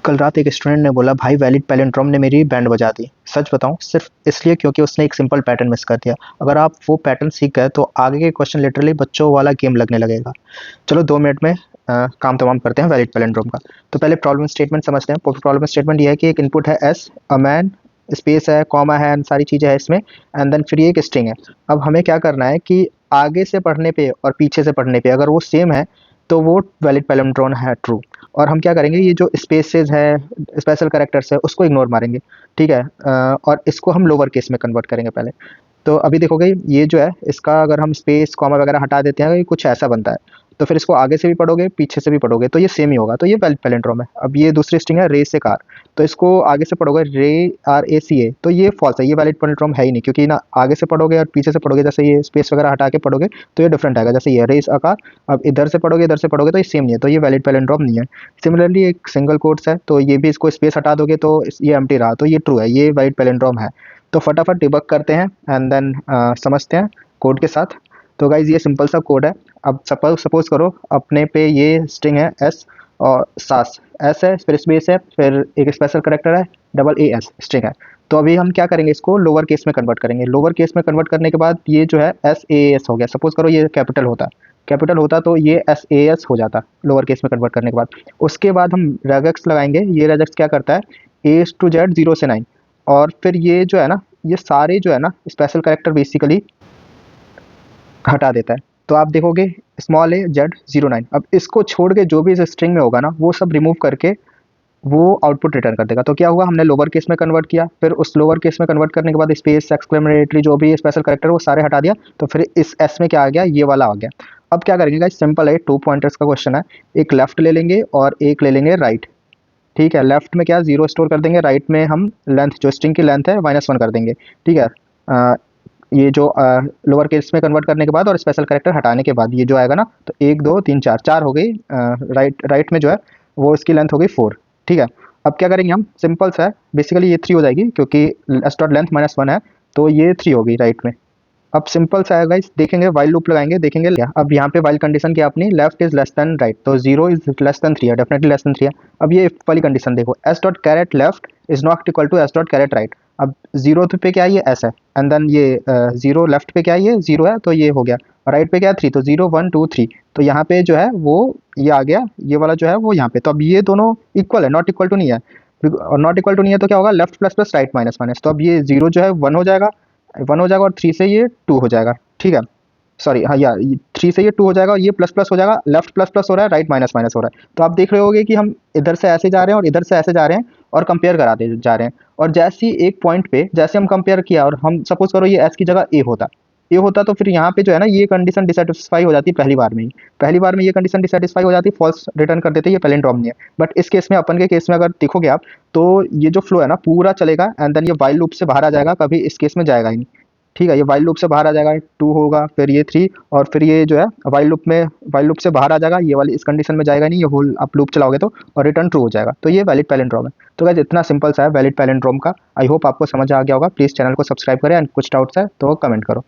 कल रात एक स्टूडेंट ने बोला भाई वैलिड पैलिंड्रोम ने मेरी बैंड बजा दी। सच बताऊं सिर्फ इसलिए क्योंकि उसने एक सिंपल पैटर्न मिस कर दिया। अगर आप वो पैटर्न सीख गए तो आगे के क्वेश्चन लिटरली बच्चों वाला गेम लगने लगेगा। चलो 2 मिनट में काम तमाम करते हैं वैलिड पैलिंड्रोम का। तो पहले प्रॉब्लम स्टेटमेंट समझते हैं। प्रॉब्लम स्टेटमेंट ये है कि एक इनपुट है एस, अ मैन, स्पेस है, कॉमा है, and सारी चीज़ें हैं इसमें, एंड देन फिर ये एक स्ट्रिंग है। अब हमें क्या करना है कि आगे से पढ़ने पे और पीछे से पढ़ने पे अगर वो सेम है तो वो वैलिड पैलिंड्रोम है, ट्रू। और हम क्या करेंगे, ये जो स्पेसेस है, स्पेशल कैरेक्टर्स है, उसको इग्नोर मारेंगे। ठीक है। और इसको हम लोअर केस में कन्वर्ट करेंगे पहले। तो अभी देखोगे ये जो है, इसका अगर हम स्पेस कॉमा वगैरह हटा देते हैं, ये कुछ ऐसा बनता है। तो फिर इसको आगे से भी पढ़ोगे पीछे से भी पढ़ोगे तो ये सेम ही होगा, तो ये वैलिड पैलिंड्रोम है। अब ये दूसरी स्ट्रिंग है रे से कार, तो इसको आगे से पढ़ोगे रे आर ए सी ए, तो ये फॉल्स है, ये वैलिड पैलिंड्रोम है ही नहीं, क्योंकि ना आगे से पढ़ोगे और पीछे से पढ़ोगे, जैसे ये स्पेस वगैरह हटा के पढ़ोगे तो ये डिफरेंट आएगा, जैसे ये रेस आकार। अब इधर से पढ़ोगे इधर से पढ़ोगे तो ये सेम नहीं है, तो ये वैलिड पैलिंड्रोम नहीं है। सिमिलरली एक सिंगल कोट्स है, तो ये भी इसको स्पेस हटा दोगे तो ये एम्प्टी रहा, तो ये ट्रू है, ये वैलिड पैलिंड्रोम है। तो फटाफट डिबग करते हैं एंड देन समझते हैं कोड के साथ। तो गाइज ये सिंपल सा कोड है। अब सपोज करो अपने पे ये स्ट्रिंग है एस और सास, एस है फिर स्पेस है फिर एक स्पेशल करेक्टर है डबल ए एस स्ट्रिंग है। तो अभी हम क्या करेंगे, इसको लोअर केस में कन्वर्ट करेंगे। लोअर केस में कन्वर्ट करने के बाद ये जो है एस ए एस हो गया। सपोज करो ये कैपिटल होता तो ये एस ए एस हो जाता लोअर केस में कन्वर्ट करने के बाद। उसके बाद हम रेगेक्स लगाएंगे। ये रेगेक्स क्या करता है, ए टू जेड 0 से 9, और फिर ये जो है ना, ये सारे जो है ना स्पेशल करेक्टर बेसिकली हटा देता है। तो आप देखोगे स्मॉल ए जेड 09। अब इसको छोड़ के जो भी इस स्ट्रिंग में होगा ना वो सब रिमूव करके वो आउटपुट रिटर्न कर देगा। तो क्या हुआ, हमने लोअर केस में कन्वर्ट किया, फिर उस लोअर केस में कन्वर्ट करने के बाद स्पेस एक्सक्लेमेटरी जो भी स्पेशल करेक्टर वो सारे हटा दिया, तो फिर इस एस में क्या आ गया, ये वाला आ गया। अब क्या करेंगे गाइस, सिंपल है, 2 पॉइंटर्स का क्वेश्चन है। एक लेफ्ट ले लेंगे और एक ले लेंगे राइट। ठीक है, लेफ्ट में क्या 0 स्टोर कर देंगे, राइट में हम लेंथ जो स्ट्रिंग की लेंथ है -1 कर देंगे। ठीक है। ये जो लोअर केस में कन्वर्ट करने के बाद और स्पेशल कैरेक्टर हटाने के बाद ये जो आएगा ना, तो 1 2 3 4 4 हो गई। राइट में जो है वो इसकी लेंथ हो गई 4। ठीक है। अब क्या करेंगे हम, सिंपल सा है, बेसिकली ये 3 हो जाएगी क्योंकि एस डॉट लेंथ -1 है, तो ये 3 होगी राइट में। अब सिंपल सा है गाइस, देखेंगे वाइल लूप लगाएंगे, देखेंगे क्या। अब यहाँ पे वाइल कंडीशन क्या अपनी, left is less than right, तो 0 इज लेस देन 3 है, डेफिनेटली लेस देन 3 है। अब ये वाली कंडीशन देखो, S dot caret left is not equal to S dot caret right. अब 0 पे क्या है, ये एस है, एंड देन ये 0 लेफ्ट पे क्या है, ये 0 है, तो ये हो गया। राइट पे क्या है 3, तो 0 1 2 3, तो यहाँ पे जो है वो ये आ गया, ये वाला जो है वो यहाँ पे। तो अब ये दोनों इक्वल है, नॉट इक्वल टू नहीं है, और नॉट इक्वल टू नहीं है तो क्या होगा, left plus plus right minus minus. तो अब ये 0 जो है 1 हो जाएगा, 1 हो जाएगा, और 3 से ये 2 हो जाएगा। ठीक है, सॉरी, हाँ यार, 3 से ये 2 हो जाएगा और ये प्लस प्लस हो जाएगा, लेफ्ट प्लस प्लस हो रहा है, राइट माइनस माइनस हो रहा है। तो आप देख रहे होगे कि हम इधर से ऐसे जा रहे हैं और इधर से ऐसे जा रहे हैं और कंपेयर कराते जा रहे हैं। और जैसे ही एक पॉइंट पे जैसे हम कंपेयर किया और हम सपोज करो ये एस की जगह ए होता तो फिर यहाँ पे जो है ना ये कंडीशन डिसैटिस्फाई हो जाती पहली बार में ही। पहली बार में ये कंडीशन डिसैटिस्फाई हो जाती, फॉल्स रिटर्न कर देते, ये पैलिंड्रोम नहीं है। बट इस केस में, अपन के केस में अगर देखोगे आप, तो ये जो फ्लो है ना पूरा चलेगा, एंड देन ये वाइल लूप से बाहर आ जाएगा, कभी इस केस में जाएगा ही नहीं। ठीक है, ये वाइल लूप से बाहर आ जाएगा, 2 होगा, फिर ये 3, और फिर ये जो है वाइल लूप से बाहर आ जाएगा, ये वाली इस कंडीशन में जाएगा नहीं, ये होल आप लूप चलाओगे तो, और रिटर्न ट्रू हो जाएगा। तो ये वैलिड पैलिंड्रोम है। तो गाइस इतना सिंपल सा है वैलिड पैलिंड्रोम का। आई होप आपको समझ आ गया होगा। प्लीज़ चैनल को सब्सक्राइब करें, एंड कुछ डाउट्स है तो कमेंट करो।